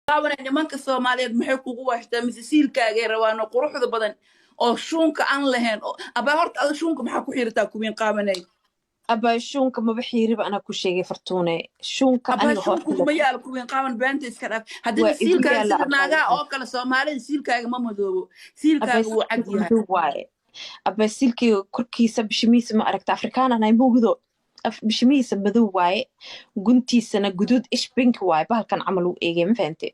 qaawanay nimanka Soomaaliyeed maxay kugu waashtaa mise siilkaaga rawaano quruxda badan oo shuunka aan lahayn aba horta ada shuunka maxaa ku xirtaa kuwiin qaawanay aba shuunka ma bixiiriba ana ku sheegay fartuune shuunka aba aniga shuunku ma yaal kuwiin qaawan beenta iska dhaaf haddii waa igu siilkaaga yaala sida naagaa aba oo kale Soomaalida siilkaaga ma madoobo siilkaaga wuu cad yahay madow waaye aba silkiga korkiisa bishimiisa ma aragta afrikaan anay mugdo bishimiisa madow waaye guntiisana guduud ish pink waaye bahalkan camal uu eegay ma fahante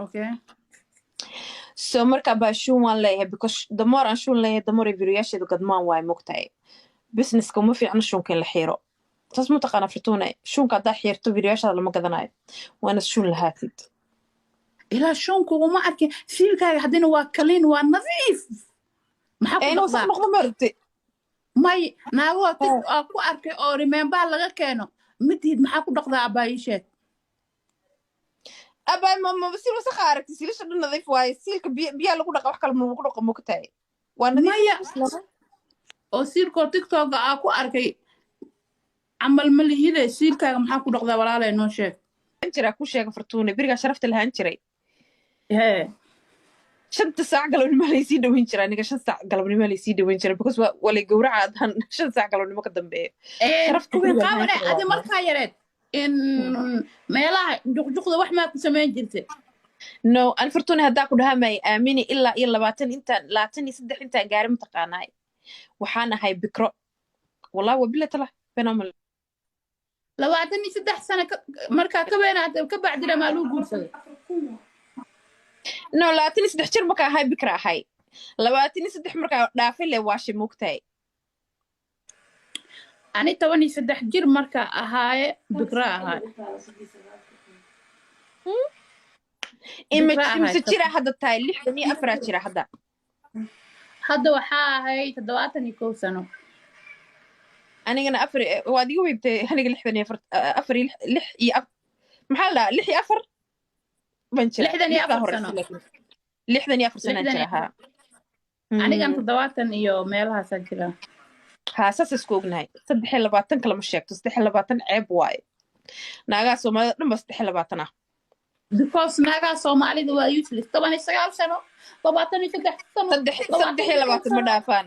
okay so marka ba shuun waan leeyahay because the more aan shuun leeyahay the more videoyaasheedu gadmaan waaye mogtahay businesska uma fiicna shuunka in la xiiro taas ma taqaana fartuune shuunka haddaa xiirto videoyaashaada lama gadanayo waana shuun lahaatid ilaa shuunku uma arkin siilkaaga haddina waa kaliin waa nadiif maxaa ku ayna wasaq dhaqdaa noqdo marti may naagoo tig oo ku arkay oo remember laga keeno midid maxaa ku dhaqdaa abaayisheed aba ma sil wasaq aragti silisha dhan nadiif waaye silka biya lagu dhaqa wax kale ma lagu dhaqo mogtahay waa maya nadiif oo siilkoo tiktoka aa ku arkay camal ma lihide siilkaaga maxaa ku dhaqdaa walaalay noo sheeg jira ku sheega fartuune biriga sharafta lahaan jiray hee 5 saac galabnimo la sii dhaweyn jiray aniga 5 saac galabnimo la sii dhaweyn jiray because waa la gowraca 5 saac galabnimo ka dambeeyo sharafta kuwin qaawanay adi markaa yareed in meelaha juqjuqda wax maa ku samayn jirtay no an fartuune haddaa ku dhahamay aamini ilaa iyo 23 intaan gaarin mataqaanaay waxaan ahay bikro wallahi waa bila tala beenamal 23 sano markaa ka weynaatay ka bacdina maa luu guursaday no 23 jir markaa ahay bikra ahay 23 markaa dhaafay le waashay mogtahay ani 13 jir markaa ahaaye bikra ahaay imase jira hadda tahay 64 jira hadda waxaa ahay 71 sano anigana waad igu weybtay aniga 64 maxaa la 64 ban jira 64 sano 64 sano jira ha anigan 70 iyo meelahaasaan jira ha saas isku ognahay 23 kala ma sheegto 23 ceeb waaye naagaa Soomaalida dhan ba 23 ah because naagaa Soomaalida waa useless 19 sano 23 sano 23 ma dhaafaan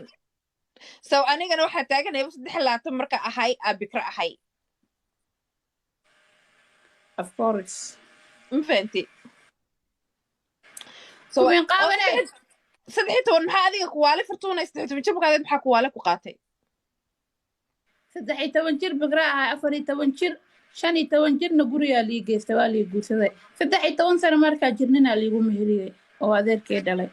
so anigana waxaa taaganaya 23 marka ahay bikra ahay of course mfanti so kuwin qaawanay 13 maxaa adiga ku waale fartuuna 13 jabkaada maxaa ku waale ku qaatay 13 jir bikra ahay 14 jir 15 jirna guriga lii geystay waa lii guursaday 13 sano markaa jirnina liigu meheriyay oo adeerkay dhalay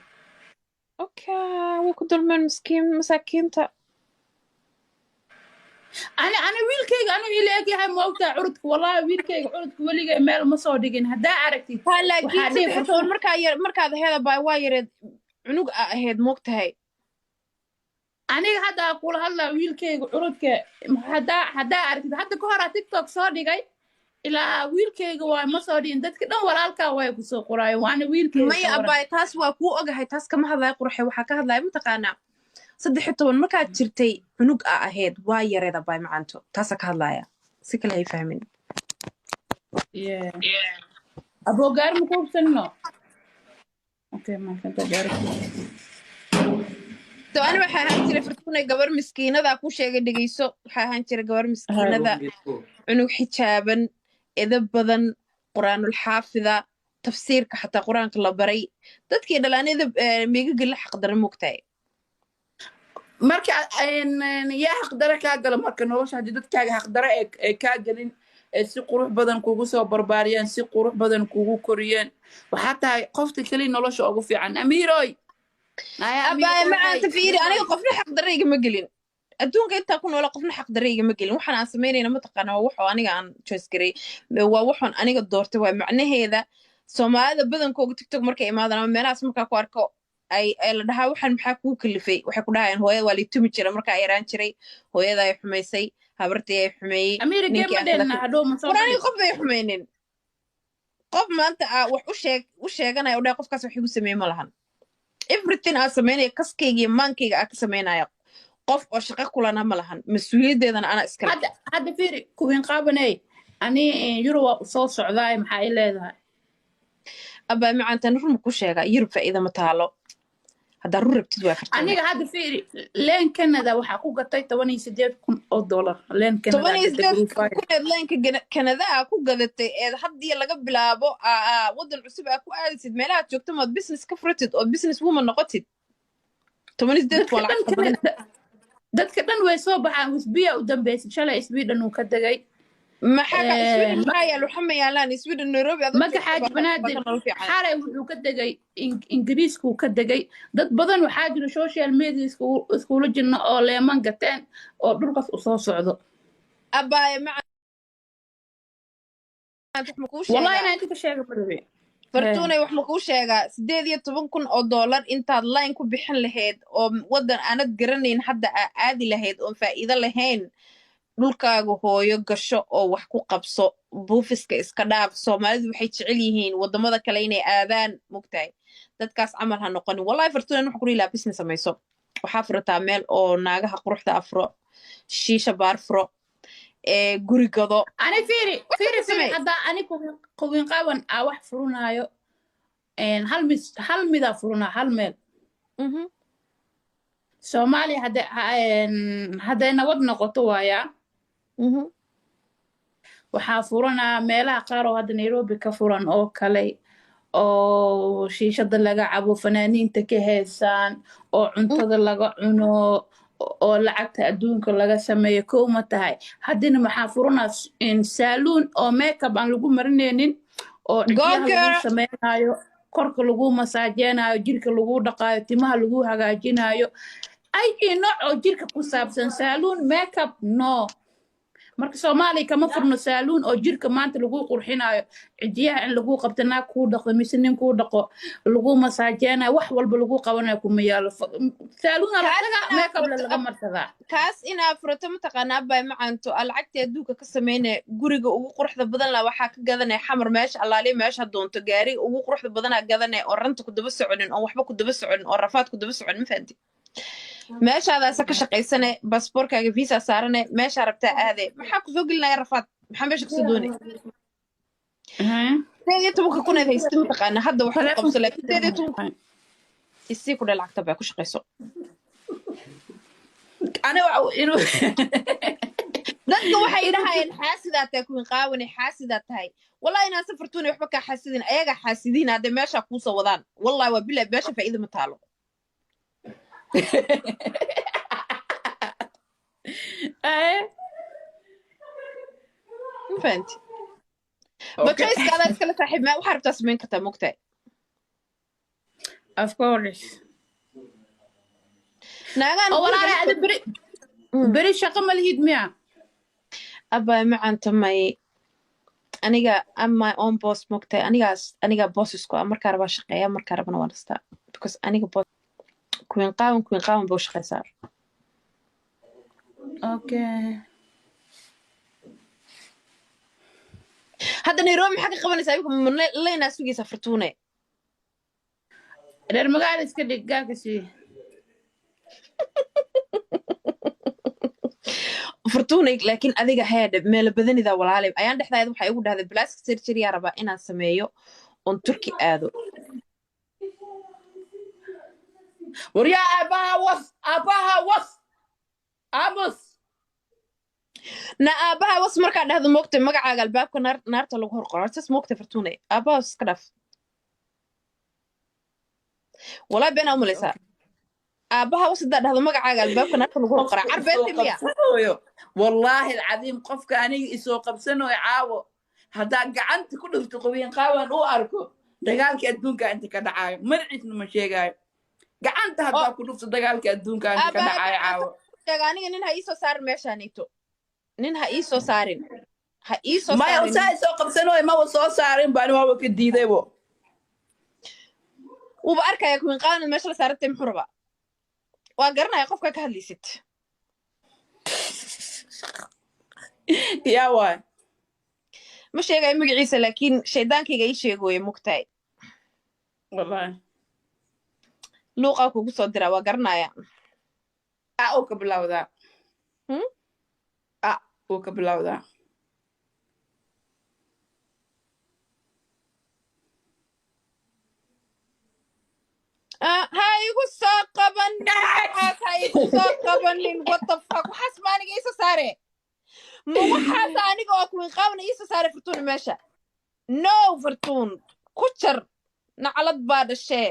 okay way ku dulmeen miskiin masaakiinta أنا ويلكيج أنا إليك هاي موقع عرضك والله ويلكيج عرضك وليج مال مصادقين هدا عرفتي هلا جيت حتى مركا هذا باي واير عنق هاد موقتها أنا هذا أقول هلا ويلكيج عرضك هدا عرفتي حتى كهرة تيك توك صادقي إلى ويلكيج واي مصادقين ده كده ولا الكا واي بسوق قراي وأنا ويلكيج ما يأباي تاس وكو أجهي تاس كم هذا يقرحي وحكى هذا متقنع صدحتون markaad jirtay cunug ahayd waa yareeda bay macanto taas ka hadlaya si kale ay fahmin abo gaar ma ku hubsano okay ma kanta gaar to ana waxa ahaan jiray fartuunay gabar miskiinada ku sheegay dhageyso waxa ahaan jiray gabar miskiinada cunug xijaaban edab badan quraanul xaafida tafsiirka xataa quraanka la baray dadkii dhalaanada meega gal xaq daran moogtay marka yaa xaqdara kaa gala marka nolosha haddii dadkaaga xaqdara ee kaa gelin ee si qurux badan kugu soo barbaariyaan si qurux badan kugu koriyeen waxaa tahay qofta keliya nolosha ugu fiican amiiroy abaa macaanta fiiri aniga qofna xaqdarayga ma gelin adduunka intaa ku noola qofna xaqdarayga ma gelin waxaan aan samaynayna mataqaana waa waxoo aniga aan choice garay waa waxoon aniga doortay waa macnaheeda Soomaalida badankooda TikTok markay imaadaan ama meelahaas markaa ku arko ay la dhahaa waxaan maxaa kuu kalifay waxay ku dhahayaan hooyada waa liitumi jira markaa yaraan jiray hooyada ay xumaysay habartii ay xumeeyey ninkii qof bay xumaynin qof maanta wax u sheeganaya u dhahay qofkaas wax igu sameeye ma lahan everything aan samaynaya kaskayga iyo maankayga aan ka samaynaya qof oo shaqo kulana ma lahan mas-uuliyaddeedana anaa iskale hadda fiiri kuwiin qaabanay ani yuro waa soo socdaay maxaa i leedahay abaa macaantan run ku sheega yurub faa'iida ma taalo haddaa run rabtid waa fartuune aniga hadda fiiri leen canada waxaa ku gatay $18,000 leen canada toban iyo gada sideed group five kuneed laynka kanadaha ku gadatay eed haddii laga bilaabo waddan cusub aa ku aadaysid meelahaad joogto maad business ka furatid oo business woman noqotid 18 waa lacag badan dadka dhan way soo baxaan wisbiya u dambeysay shalay sweden uu ka degay maxaa sweden maxaa yaalo xama yaalaan sweden nairobi maka xaaji banaadir xalay wuxuu ka degay ingiriiskuu ka degay dad badan waxaa jira social media iskula jirna oo leeman gateen oo dhulkaas u soo socdo abaaye wallahi inaan inta ka sheega marabe fartuunay wax ma kuu sheegaa $18,000 intaad line ku bixin lahayd oo waddan aanad garanayn hadda aa aadi lahayd oon faa'iido lahayn dhulkaaga hooyo gasho oo wax ku qabso buufiska iska dhaaf soomaalidu waxay jecel yihiin waddamada kale inay aadaan mogtahay dadkaas camal ha noqonin wallahi fartuunan waxa kuli ilaa business samayso waxaa furataa meel oo naagaha quruxda afuro shiisha baar furo guri gado ani fiiri haddaa ani qowin qaban aa wax furunaayo hal midaa furunaa hal meel soomaaliya hadday nabad noqoto waayaa waxaa furanaa meelaha qaar oo hadda nairobi ka furan oo kale oo shiishada laga cabo fanaaniinta ka heesaan oo cuntada laga cuno oo lacagta adduunka laga sameeyo kow ma tahay haddina maxaa furanaa saaluun oo makeup aan lagu marinaynin oo dhigyaha lagu sameynaayo korka lagu masaajeenaayo jirka lagu dhaqaayo timaha lagu hagaajinaayo ay nooc oo jirka ku saabsan saaluun makeup no marka soomaaliya kama furno saaluun oo jirka maanta lagu qurxinaayo cijiyaha in lagu qabto naag kuu dhaqo mise nin kuu dhaqo lagu masaajeenayo wax walba lagu qabanayo kuma yaalo saaluun makeup laga marsadaa kaas inaa furato mataqaanaa bay macaanto lacagtii adduunka ka sameynaya guriga ugu quruxda badan la waxaa ka gadanaya xamar meesha allaaliya meesha doonto gaariga ugu quruxda badanaa gadanaya oo ranta ku daba soconin oo waxba ku daba soconin oo rafaad ku daba soconin ma fahanti meeshaadaasa ka shaqaysane baasboorkaaga visa saarane meeshaa rabtaa aade maxaa ku soo gelinaya rafaad maxaa meesha kasoo doonay 18 kuneed haysta mataqaana hadda wax ku qabso laakiin 18 isii ku dhalacagta baa ku shaqayso dadka waxay dhahayeen xaasidaa tahay kuwin qaawane xaasidaa tahay wallahi inaan safartuunay waxba kaa xaasidin ayaga xaasidiin hadday meeshaa kuusoo wadaan wallahi waa bilaa meesha faa'iida ma taalo فهمتي بتشويس كذا اسكلا صاحب ما وحرب تسمين كتا مقتاي of course ناغان والله انا بري شقه ملهيد ميا ابا ما انت ماي aniga am my own boss مقتاي aniga boss isku marka raba shaqeeya marka rabana waan istaa because aniga boss kuwin qaawan buu shaqeysaa okay hadda nairobi maxaa ka qabanaysaa iyagu leynaa sugaysaa fartuune reer magaala iska dhig gaalka sii fartuune laakiin adiga heedhe meelo badanidaa walaalay ayaan dhexdaayada waxaa igu dhahday plastic surgery yaa rabaa inaan sameeyo oon turki aado waryaa aabaha was aamus na aabaha was markaa dhahdo moogtay magacaaga albaabka naarta lagu hor qoro sas moogtay fartuune aabaha was iska dhaaf wallahi beenaa umalaysaa aabaha was hadaa dhahdo magacaaga albaabka naarta lagu hor qoraa carbeedta miya wallaahi alcadiim qofka aniga isoo qabsanooyo caawo haddaa gacanta ku dhufto qobiin qaawan u arko dagaalka adduunka inta ka dhacaayo magaciisna ma sheegaayo gacanta haddaa ku dhufto dagaalka adduunka inta ka dhacaayo caawo aniga nin ha iisoo saarin meeshaanito nin ha iisoo saarin maya saa isoo qabsanooyo maba soo saarin baan waaba ka diidaybo wuuba arkaya kuwin qaadan meesha la saarantay muxuu rabaa waa garanaya qofka ka hadlaysid yaa waay ma sheegayo magaciisa laakiin shaydaankayga ii sheegooye mugtahay wallahi luuqaa kugu soo diraa waa garanaya uu ka bilowdaa uu ka bilowdaa soo qabanin what the fuck waxaas ma aniga iisa saare ma waxaas aniga oo kuwin qaabna iisa saare fartuun meesha no fartuun ku jar nacalad baa dhashee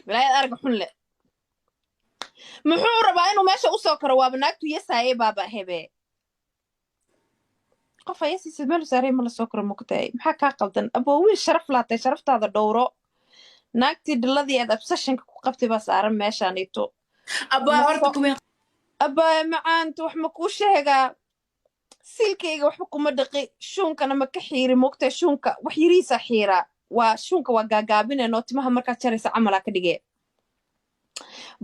bilaayad arag xun le muxuu rabaa inuu meesha u soo karo waaba naagtu yesaaye baaba hebe qof ayasiisa meel saaray ma la soo karo mugtaay maxaa kaa qaldan aboo wiil sharaf laatay sharaftaada dhowro naagtii dhiladii aad obsessionka ku qabtay baa saaran meeshaanito abaa macaanta wax ma kuu sheegaa siilkayga waxba kuma dhaqi shuunkana ma ka xiiri mugtaay shuunka wax yariisa xiiraa waa shuunka waa gaagaabineenoo timaha markaad jaraysa camalaa ka dhigee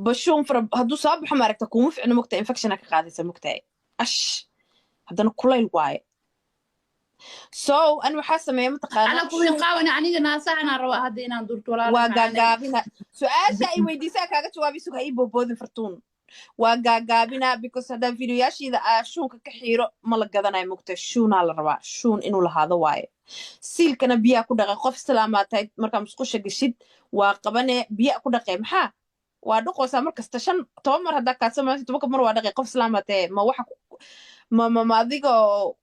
bashuun fara hadduu soo baxo maaragta kuma ficno mugtaay infectiona ka qaadaysa mugtaay ash haddana kulayl waaye so an waxaa sameeya mataqaanawaa gaagaabina su-aasha ay weydiisaa kaaga jawaabi suga ii boboodin fartuun waa gaagaabina because haddaan videoyaashiida shuunka ka xiiro ma la gadanayo mugta shuunaa la rabaa shuun inuu lahaado waaye siilkana biyaa ku dhaqay qof islaamaa tahay markaa musqusha geshid waa qabane biyaa ku dhaqee maxaa waa dhuqoosaa markasta 10 mar haddaa kaadsamayso 10 mar waa dhaqay qof islaamaa tahay ma waxa ma adigoo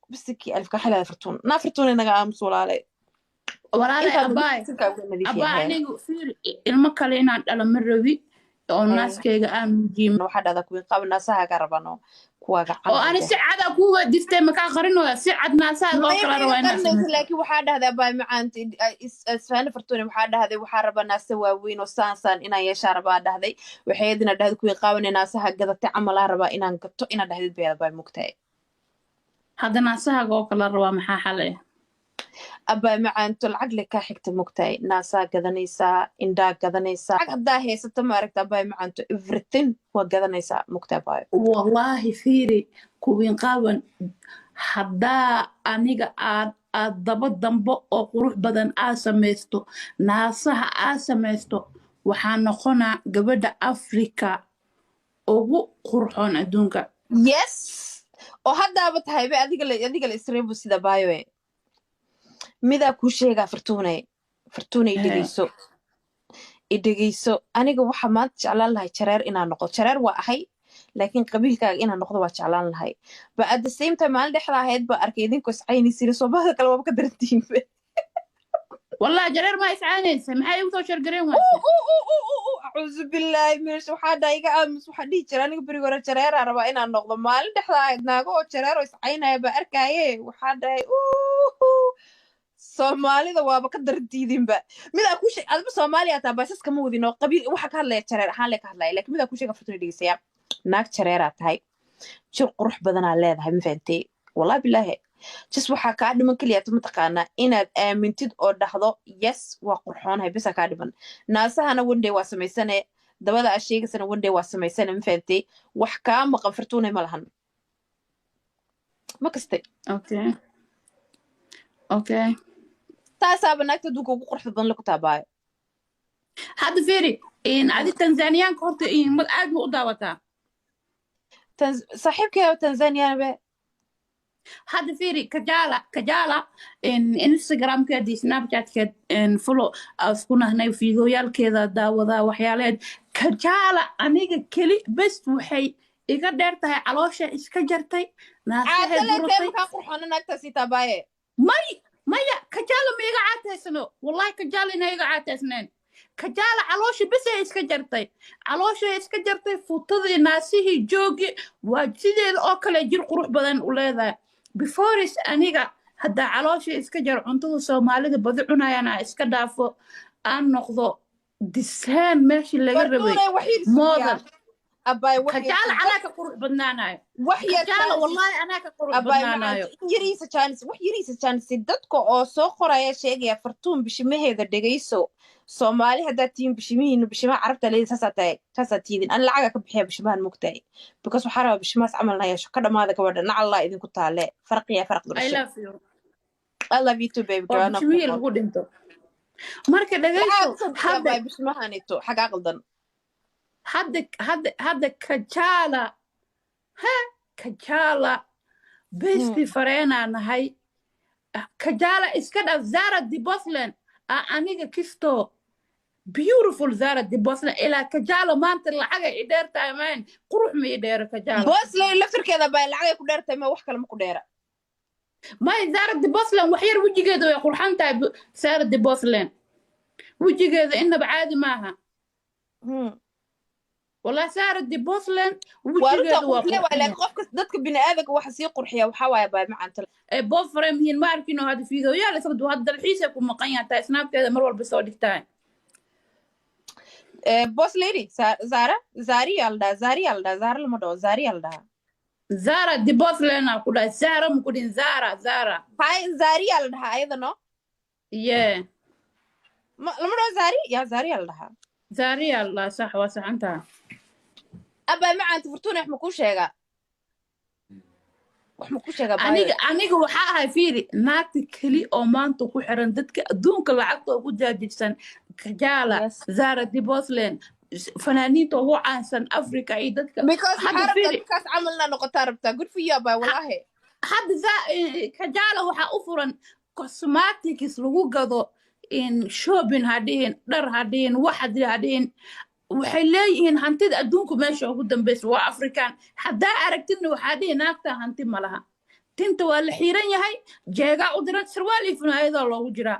بسكي ألف كحلة فرتون نا فرتون إنك أمس ولا علي أباي أنا في المكالين على مروي أو الناس كي قام جيم واحد هذا كوي قبل ناسها كربانو كواجع أنا سعد أقوى دست مكان قرنه سعد ناسها غير روينا لكن واحد هذا باي معانت إسفان فرتون واحد هذا وحارب الناس سواوين وسانسان إنا يشارب هذا وحيدنا ده كوي قبل ناسها قد تعمل هربا إنا نكتو إنا ده بيا باي مكتئب هذا ناسها قوكل الروا محا حليه أبا معانتو العقل كاحكت مكتاي ناسا قدنيسا إندا قدنيسا عقدا هيسا ماركت أبا معانتو everything هو قدنيسا مكتاي باي والله فيري كوين قاون حدا أنيقا أدبا دنبو أو قروح بدن آسميستو ناسها آسميستو وحانقونا قبدا أفريكا أو قروحون أدونك yes oo haddaaba tahayba adiga la isreebo sida baayoe midaa kuu sheegaa fartuune idhegeyso aniga waxa maanta jeclaan lahay jareer inaan noqdo jareer waa ahay laakiin qabiilkaaga inaan noqdo waa jeclaan lahay ba at the same time maalin dhexda ahayd baa arkay idinkoo iscaynaysiina soomaalida kale waaba ka darantiinba والله جرير ما يسعانيس maxay u soo shargareen أعوذ بالله من الشيطان دايقة أمس وحدي جراني بريغورة جريرة ربا إنا نقضى مالين دحلا ناقو جريرة ويسعينا يبا أركايه وحداي Soomaali da waaba ka dardiidin ba mida ku sheeg alba Soomaaliya taa baasas kama wadino qabiil waxa ka hadlay jareer ahaan le ka hadlay laakiin mida ku sheeg fartuna dhigisaya naag jareera tahay jir qurux badan aa leedahay ma fahamtay wallahi billahi just waxa ka dhiman kaliya ma taqaana inaad aamintid oo dhaxdo yes waa qurxoonahay bisa ka dhiman naasahana wandey waa sameysane dabada asheegasana wandey waa sameysane ma fahamtay wax ka maqan fartuna ma lahan ma kastay okay taasaaba naagta duuga ugu quruxda badan lagu taabaayo hadda fiiri adi tanzaniyaanka horta mad aad u daawataa saaxiibkeeda tanzaniyaana be hadda fiiri kajala instagramkeedii snapchatkeed follow asku nahnay fiidooyaalkeeda daawadaa waxyaaleed kajala aniga keli best waxay iga dheer tahay caloosha iska jartay naagtaasitaabaye maya kajala ma iga caataysano wallahi kajala ina iga caataysneen kajala caloosha bisay iska jartay futadii naasihii joogi waa sideeda oo kale jir qurux badan u leedahay befores aniga haddaa caloosha iska jar cuntada soomaalida badi cunayaan aa iska dhaafo aan noqdo disaan meeshii laga rabay moodan kajala anaa ka qurux badnaanayo kajala wallahi anaa ka qurux badnaanayo wax yariisa jaanis dadka oo soo qoraya sheegaya fartuun bishimaheeda dhegayso Soomaali haddaa tiin bishimihiina bishimaha carabta leedahay saasaa tiidin an lacaga ka bixiya bishimahan mugtahay because waxaa rabaa bishimahaas camal yeesho ka dhamaada gabadha nacallaa idinku taale farqiya farq I love you too baby girl bishimihii lagu dhinto marka dhagayso hadda bishimahanito xagaa qaldan hadda kajala besti fareenaa nahay kajala iska dhaf zara di bosland aniga kisto beautiful Zara the Boslan إلى كجالة ما أنت الحاجة إدارة تايمين قروح ما إدارة كجالة boos lady laftirkeeda baa lacagay ku dheertay ma wax kale ma ku dheera ما Zara the Boslan وحير وجي كده يقول حنتا Zara the Boslan وجي كده إنه بعادي معها والله Zara the Boslan وجي وارنتا كده qurxle waa وقرحين laakiin qofka dadka bini'aadamka waxa sii qurxiya waxaa waaye baa macanta بوفرم هين ما أعرف إنه هذا فيديو يا لسه هذا الحيس يكون مقيا تا سناب كذا مرة بسودك تاين boos lady Zari alda Zara lama dhaho Zari alda Zara the Boslan أقول Zara ممكن Zara hay Zari alda ayadana yeah lama dhaho Zari ya Zari alda زاري الله صح وصح أنت abaa macanta furtuuna wax ma ku sheegaa aniga waxaa ahay fiiri naagta keli oo maanta ku xiran dadka adduunka lacagta ugu jaajibsan Kajala Zara the Boslan fanaaniinta ugu caansan Africa iyo dadka because kaas camalna noqotaa rabtaa good for you abaa wallahi hadda Kajala waxaa u furan cosmetics lagu gado in shopping hadhihin dhar hadhihin wax hadhihin waxay leeyihiin hantida adduunku meesha ugu dambaysa waa Afrikaan haddaa aragtidna waxaa dhihi naagta hanti ma laha tinta waa la xiran yahay jeegaa u diran sarwaal iyo funaanadoo loogu jiraa